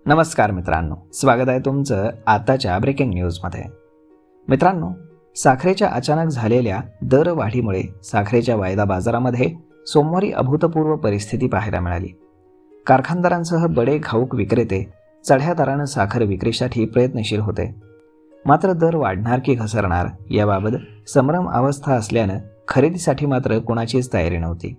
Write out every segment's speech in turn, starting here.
नमस्कार मित्रांनो, स्वागत आहे तुमचं आताच्या ब्रेकिंग न्यूजमध्ये. मित्रांनो, साखरेच्या अचानक झालेल्या दरवाढीमुळे साखरेच्या वायदा बाजारामध्ये सोमवारी अभूतपूर्व परिस्थिती पाहायला मिळाली. कारखानदारांसह बडे घाऊक विक्रेते चढ्या दरानं साखर विक्रीसाठी प्रयत्नशील होते. मात्र दर वाढणार की घसरणार याबाबत संभ्रम अवस्था असल्यानं खरेदीसाठी मात्र कोणाचीच तयारी नव्हती.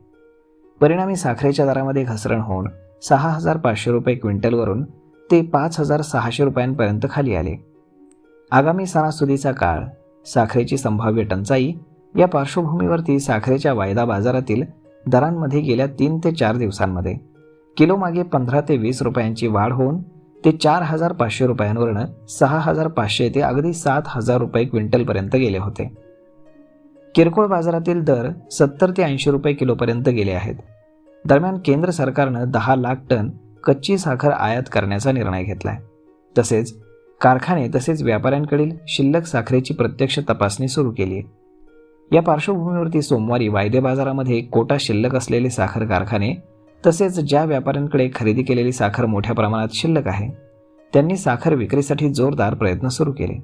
परिणामी साखरेच्या दरामध्ये घसरण होऊन 6,500 रुपये क्विंटलवरून ते 5,600 रुपयांपर्यंत खाली आले. आगामी सणासुदीचा काळ, साखरेची संभाव्य टंचाई या पार्श्वभूमीवरती साखरेच्या वायदा बाजारातील दरांमध्ये गेल्या 3 ते 4 दिवसांमध्ये किलोमागे 15 ते 20 रुपयांची वाढ होऊन ते 4,500 रुपयांवरून 6,500 ते अगदी 7,000 रुपये क्विंटलपर्यंत गेले होते. किरकोळ बाजारातील दर 70 ते 80 रुपये किलोपर्यंत गेले आहेत. दरम्यान केंद्र सरकारनं 10 लाख टन कच्ची साखर आयात करण्याचा निर्णय घेतलाय. तसेच कारखाने तसेच व्यापाऱ्यांकडील शिल्लक साखरेची प्रत्यक्ष तपासणी सुरू केली आहे. या पार्श्वभूमीवरती सोमवारी वायदे बाजारामध्ये कोटा शिल्लक असलेले साखर कारखाने तसेच ज्या व्यापाऱ्यांकडे खरेदी केलेली साखर मोठ्या प्रमाणात शिल्लक आहे त्यांनी साखर विक्रीसाठी जोरदार प्रयत्न सुरू केले.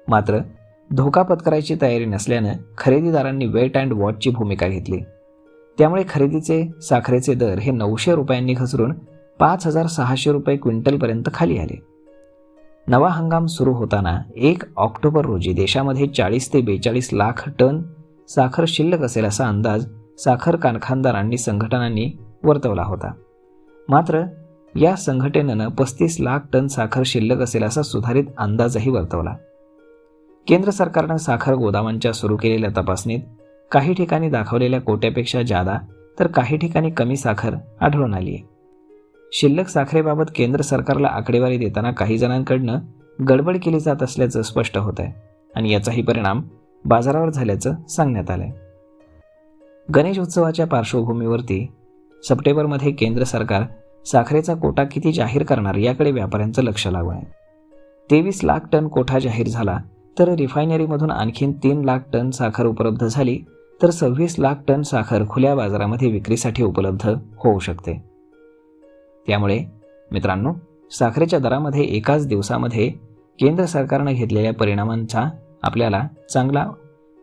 मात्र धोका पत्करायची तयारी नसल्यानं खरेदीदारांनी वेट अँड वॉचची भूमिका घेतली. त्यामुळे खरेदीचे साखरेचे दर हे 900 रुपयांनी घसरून 5,600 रुपये क्विंटलपर्यंत खाली आले. नवा हंगाम सुरू होताना 1 ऑक्टोबर रोजी देशामध्ये 40 ते 42 लाख टन साखर शिल्लक असेल असा अंदाज साखर कारखानदारांनी संघटनांनी वर्तवला होता. मात्र या संघटनेनं 35 लाख टन साखर शिल्लक असेल असा सुधारित अंदाजही वर्तवला. केंद्र सरकारनं साखर गोदामांच्या सुरू केलेल्या तपासणीत काही ठिकाणी दाखवलेल्या कोट्यापेक्षा जादा तर काही ठिकाणी कमी साखर आढळून आली आहे. शिल्लक साखरेबाबत केंद्र सरकारला आकडेवारी देताना काही जणांकडनं गडबड केली जात असल्याचं स्पष्ट होत आहे आणि याचाही परिणाम बाजारावर झाल्याचं सांगण्यात आलंय. गणेश उत्सवाच्या पार्श्वभूमीवरती सप्टेंबरमध्ये केंद्र सरकार साखरेचा कोटा किती जाहीर करणार याकडे व्यापाऱ्यांचं लक्ष लागून आहे. 23 लाख टन कोटा जाहीर झाला तर रिफायनरीमधून आणखीन 3 लाख टन साखर उपलब्ध झाली तर 26 लाख टन साखर खुल्या बाजारामध्ये विक्रीसाठी उपलब्ध होऊ शकते. त्यामुळे मित्रांनो, साखरेच्या दरामध्ये एकाच दिवसामध्ये केंद्र सरकारनं घेतलेल्या परिणामांचा आपल्याला चांगला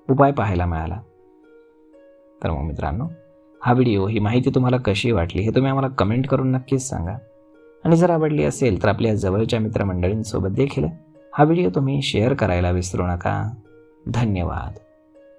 उपाय पाहायला मिळाला. तर मग मित्रांनो, हा व्हिडिओ, ही माहिती तुम्हाला कशी वाटली हे तुम्ही आम्हाला कमेंट करून नक्कीच सांगा. आणि जर आवडली असेल तर आपल्या जवळच्या मित्रमंडळींसोबत देखील हा व्हिडिओ तुम्ही शेअर करायला विसरू नका. धन्यवाद.